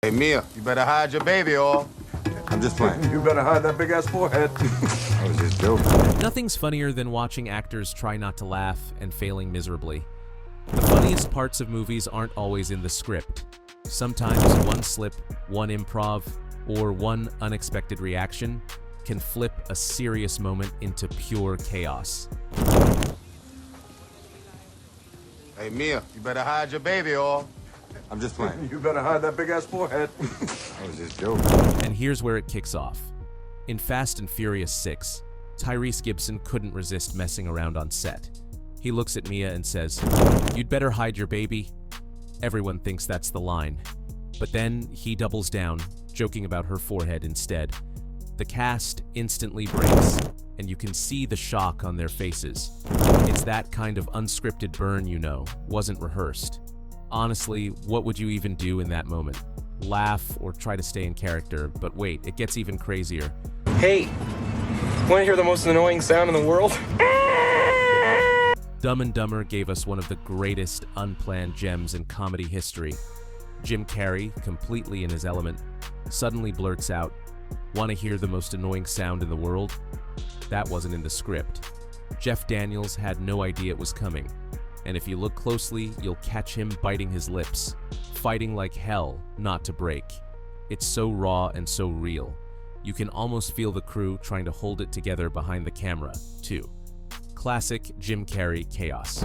Hey, Mia, you better hide your baby or... I'm just playing. You better hide that big-ass forehead. I was just joking. Nothing's funnier than watching actors try not to laugh and failing miserably. The funniest parts of movies aren't always in the script. Sometimes one slip, one improv, or one unexpected reaction can flip a serious moment into pure chaos. Hey, Mia, you better hide your baby or... I'm just playing. You better hide that big-ass forehead. I was just joking. And here's where it kicks off. In Fast and Furious 6, Tyrese Gibson couldn't resist messing around on set. He looks at Mia and says, "You'd better hide your baby." Everyone thinks that's the line. But then he doubles down, joking about her forehead instead. The cast instantly breaks, and you can see the shock on their faces. It's that kind of unscripted burn, you know, wasn't rehearsed. Honestly, what would you even do in that moment? Laugh or try to stay in character, but wait, it gets even crazier. Hey, want to hear the most annoying sound in the world? Dumb and Dumber gave us one of the greatest unplanned gems in comedy history. Jim Carrey, completely in his element, suddenly blurts out, "Want to hear the most annoying sound in the world?" That wasn't in the script. Jeff Daniels had no idea it was coming. And if you look closely, you'll catch him biting his lips, fighting like hell not to break. It's so raw and so real. You can almost feel the crew trying to hold it together behind the camera, too. Classic Jim Carrey chaos.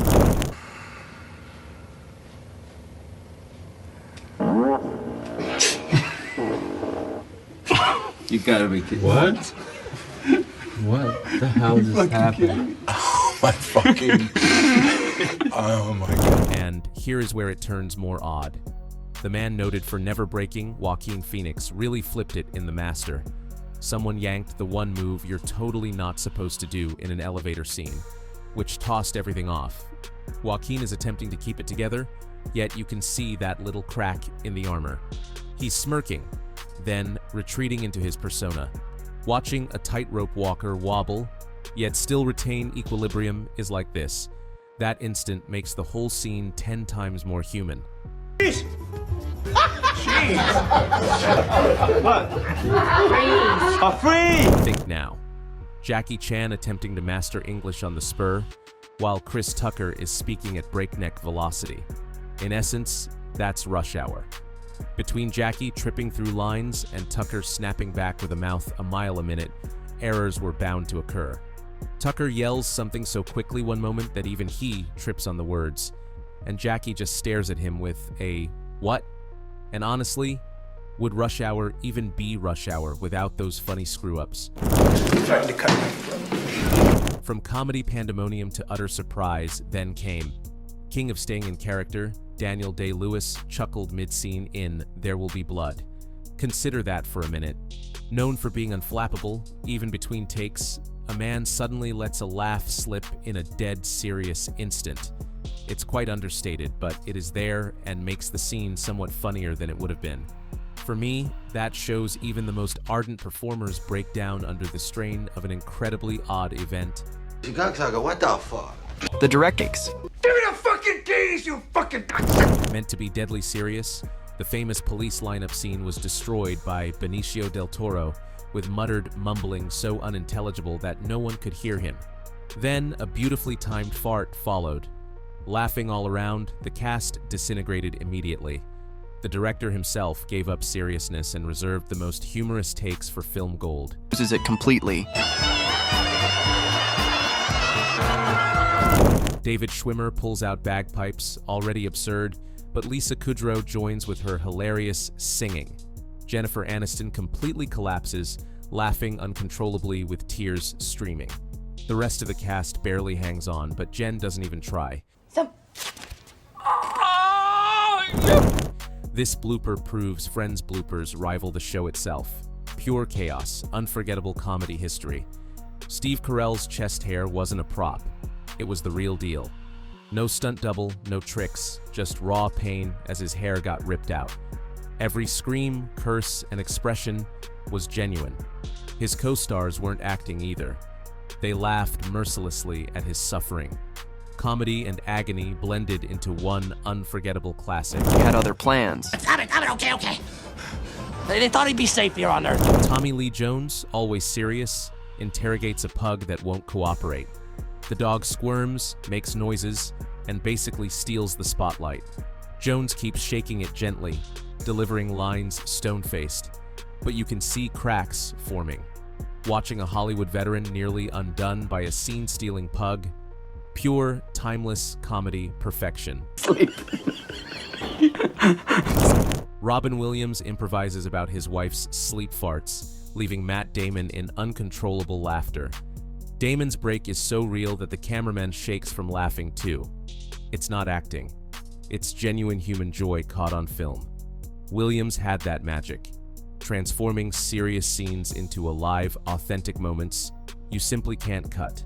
You gotta be kidding. What? What the hell just happened? Oh my fucking... Oh my God. And here is where it turns more odd. The man noted for never breaking, Joaquin Phoenix, really flipped it in The Master. Someone yanked the one move you're totally not supposed to do in an elevator scene, which tossed everything off. Joaquin is attempting to keep it together, yet you can see that little crack in the armor. He's smirking, then retreating into his persona. Watching a tightrope walker wobble, yet still retain equilibrium is like this. That instant makes the whole scene 10 times more human. Jeez! What? Freeze! Think now. Jackie Chan attempting to master English on the spur, while Chris Tucker is speaking at breakneck velocity. In essence, that's Rush Hour. Between Jackie tripping through lines and Tucker snapping back with a mouth a mile a minute, errors were bound to occur. Tucker yells something so quickly one moment that even he trips on the words, and Jackie just stares at him with a, "What?" And honestly, would Rush Hour even be Rush Hour without those funny screw-ups? Trying to cut my throat. From comedy pandemonium to utter surprise, then came king of staying in character, Daniel Day-Lewis chuckled mid-scene in There Will Be Blood. Consider that for a minute. Known for being unflappable, even between takes, a man suddenly lets a laugh slip in a dead serious instant. It's quite understated, but it is there and makes the scene somewhat funnier than it would have been. For me, that shows even the most ardent performers break down under the strain of an incredibly odd event. You cocksucker, what the fuck? The directors. Give me the fucking keys, you fucking... Meant to be deadly serious, the famous police lineup scene was destroyed by Benicio del Toro with muttered mumbling so unintelligible that no one could hear him. Then a beautifully timed fart followed. Laughing all around, the cast disintegrated immediately. The director himself gave up seriousness and reserved the most humorous takes for film gold. Uses it completely. David Schwimmer pulls out bagpipes, already absurd, but Lisa Kudrow joins with her hilarious singing. Jennifer Aniston completely collapses, laughing uncontrollably with tears streaming. The rest of the cast barely hangs on, but Jen doesn't even try. This blooper proves Friends bloopers rival the show itself. Pure chaos, unforgettable comedy history. Steve Carell's chest hair wasn't a prop. It was the real deal. No stunt double, no tricks, just raw pain as his hair got ripped out. Every scream, curse, and expression was genuine. His co-stars weren't acting either. They laughed mercilessly at his suffering. Comedy and agony blended into one unforgettable classic. Had other plans. Stop it, okay. They thought he'd be safe here on Earth. Tommy Lee Jones, always serious, interrogates a pug that won't cooperate. The dog squirms, makes noises, and basically steals the spotlight. Jones keeps shaking it gently, delivering lines stone-faced, but you can see cracks forming. Watching a Hollywood veteran nearly undone by a scene-stealing pug, pure, timeless comedy perfection. Robin Williams improvises about his wife's sleep farts, leaving Matt Damon in uncontrollable laughter. Damon's break is so real that the cameraman shakes from laughing too. It's not acting. It's genuine human joy caught on film. Williams had that magic, transforming serious scenes into alive, authentic moments you simply can't cut.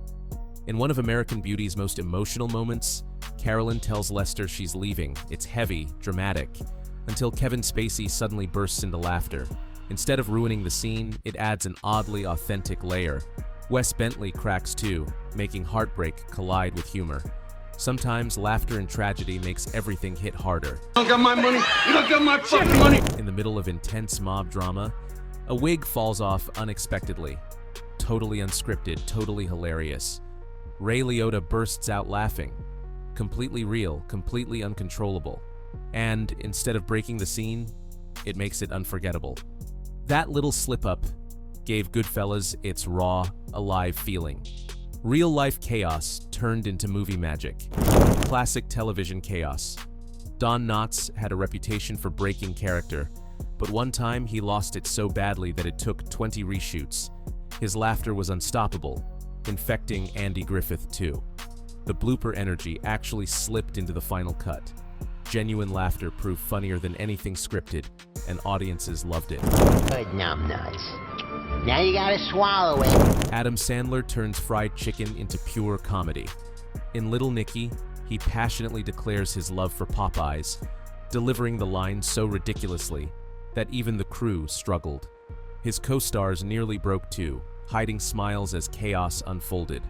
In one of American Beauty's most emotional moments, Carolyn tells Lester she's leaving. It's heavy, dramatic, until Kevin Spacey suddenly bursts into laughter. Instead of ruining the scene, it adds an oddly authentic layer. Wes Bentley cracks too, making heartbreak collide with humor. Sometimes laughter and tragedy makes everything hit harder. You don't got my money. You don't got my fucking money. In the middle of intense mob drama, a wig falls off unexpectedly. Totally unscripted, totally hilarious. Ray Liotta bursts out laughing. Completely real, completely uncontrollable. And instead of breaking the scene, it makes it unforgettable. That little slip-up gave Goodfellas its raw, alive feeling. Real-life chaos turned into movie magic. Classic television chaos. Don Knotts had a reputation for breaking character, but one time he lost it so badly that it took 20 reshoots. His laughter was unstoppable, infecting Andy Griffith too. The blooper energy actually slipped into the final cut. Genuine laughter proved funnier than anything scripted, and audiences loved it. Good numbnuts. Now you gotta swallow it. Adam Sandler turns fried chicken into pure comedy. In Little Nicky, he passionately declares his love for Popeyes, delivering the line so ridiculously that even the crew struggled. His co-stars nearly broke too, hiding smiles as chaos unfolded.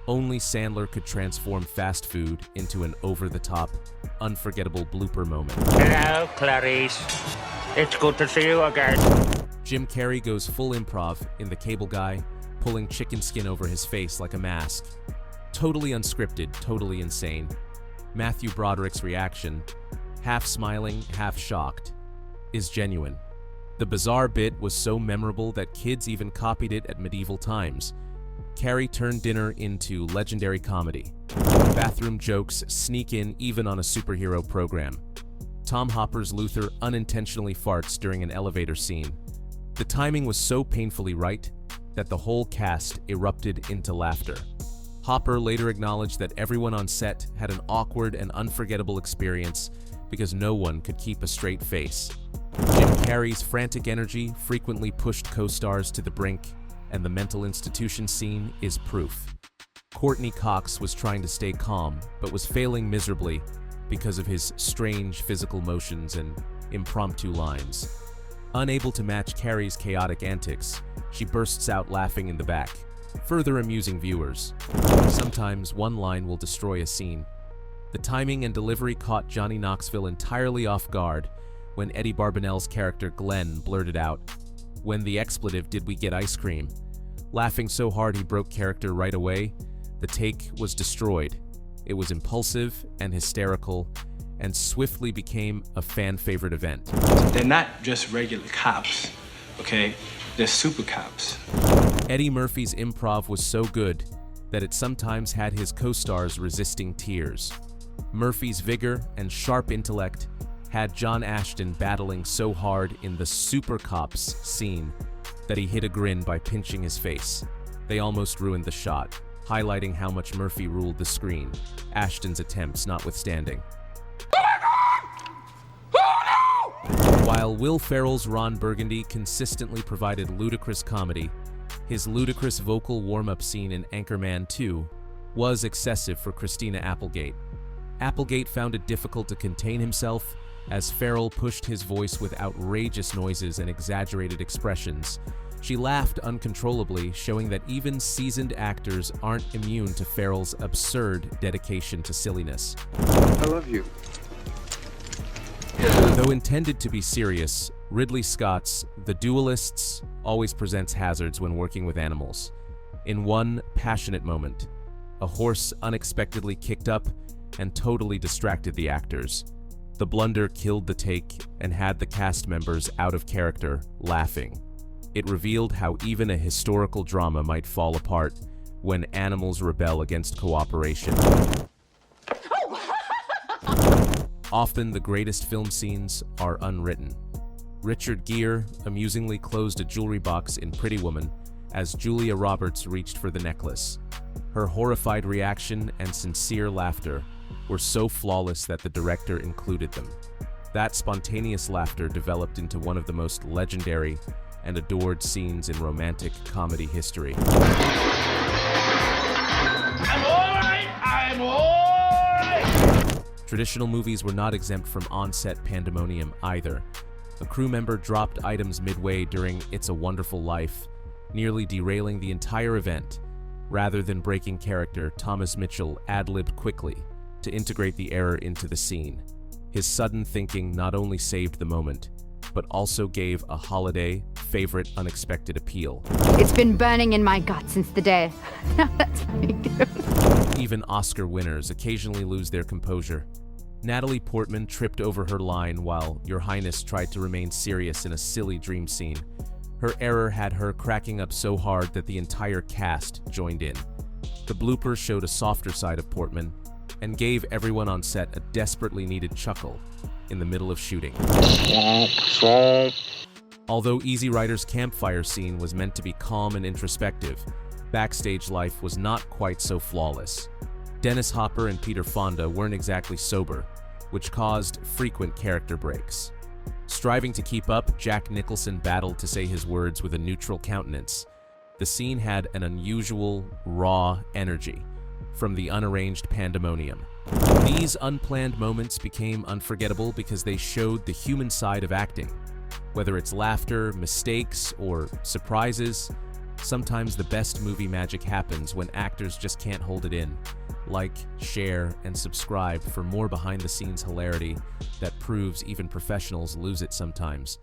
Only Sandler could transform fast food into an over-the-top, unforgettable blooper moment. Hello, Clarice. It's good to see you again. Jim Carrey goes full improv in The Cable Guy, pulling chicken skin over his face like a mask. Totally unscripted, totally insane. Matthew Broderick's reaction, half smiling, half shocked, is genuine. The bizarre bit was so memorable that kids even copied it at medieval times. Carrey turned dinner into legendary comedy. Bathroom jokes sneak in even on a superhero program. Tom Hopper's Luther unintentionally farts during an elevator scene. The timing was so painfully right that the whole cast erupted into laughter. Hopper later acknowledged that everyone on set had an awkward and unforgettable experience because no one could keep a straight face. Jim Carrey's frantic energy frequently pushed co-stars to the brink, and the mental institution scene is proof. Courtney Cox was trying to stay calm, but was failing miserably because of his strange physical motions and impromptu lines. Unable to match Carrey's chaotic antics, she bursts out laughing in the back, further amusing viewers. Sometimes one line will destroy a scene. The timing and delivery caught Johnny Knoxville entirely off guard when Eddie Barbanel's character Glenn blurted out, "When the expletive did we get ice cream?" Laughing so hard he broke character right away, the take was destroyed. It was impulsive and hysterical, and swiftly became a fan-favorite event. They're not just regular cops, okay? They're super cops. Eddie Murphy's improv was so good that it sometimes had his co-stars resisting tears. Murphy's vigor and sharp intellect had John Ashton battling so hard in the Super Cops scene that he hid a grin by pinching his face. They almost ruined the shot, highlighting how much Murphy ruled the screen, Ashton's attempts notwithstanding. While Will Ferrell's Ron Burgundy consistently provided ludicrous comedy, his ludicrous vocal warm-up scene in Anchorman 2 was excessive for Christina Applegate. Applegate found it difficult to contain himself as Ferrell pushed his voice with outrageous noises and exaggerated expressions. She laughed uncontrollably, showing that even seasoned actors aren't immune to Ferrell's absurd dedication to silliness. I love you. Though intended to be serious, Ridley Scott's The Duelists always presents hazards when working with animals. In one passionate moment, a horse unexpectedly kicked up and totally distracted the actors. The blunder killed the take and had the cast members out of character, laughing. It revealed how even a historical drama might fall apart when animals rebel against cooperation. Often the greatest film scenes are unwritten. Richard Gere amusingly closed a jewelry box in Pretty Woman as Julia Roberts reached for the necklace. Her horrified reaction and sincere laughter were so flawless that the director included them. That spontaneous laughter developed into one of the most legendary and adored scenes in romantic comedy history. I'm alright! Traditional movies were not exempt from on-set pandemonium either. A crew member dropped items midway during It's a Wonderful Life, nearly derailing the entire event. Rather than breaking character, Thomas Mitchell ad-libbed quickly to integrate the error into the scene. His sudden thinking not only saved the moment, but also gave a holiday favorite unexpected appeal. It's been burning in my gut since the day. Now that's funny too. Even Oscar winners occasionally lose their composure. Natalie Portman tripped over her line while Your Highness tried to remain serious in a silly dream scene. Her error had her cracking up so hard that the entire cast joined in. The bloopers showed a softer side of Portman and gave everyone on set a desperately needed chuckle in the middle of shooting. Although Easy Rider's campfire scene was meant to be calm and introspective, backstage life was not quite so flawless. Dennis Hopper and Peter Fonda weren't exactly sober, which caused frequent character breaks. Striving to keep up, Jack Nicholson battled to say his words with a neutral countenance. The scene had an unusual, raw energy from the unarranged pandemonium. These unplanned moments became unforgettable because they showed the human side of acting. Whether it's laughter, mistakes, or surprises, sometimes the best movie magic happens when actors just can't hold it in. Like, share, and subscribe for more behind-the-scenes hilarity that proves even professionals lose it sometimes.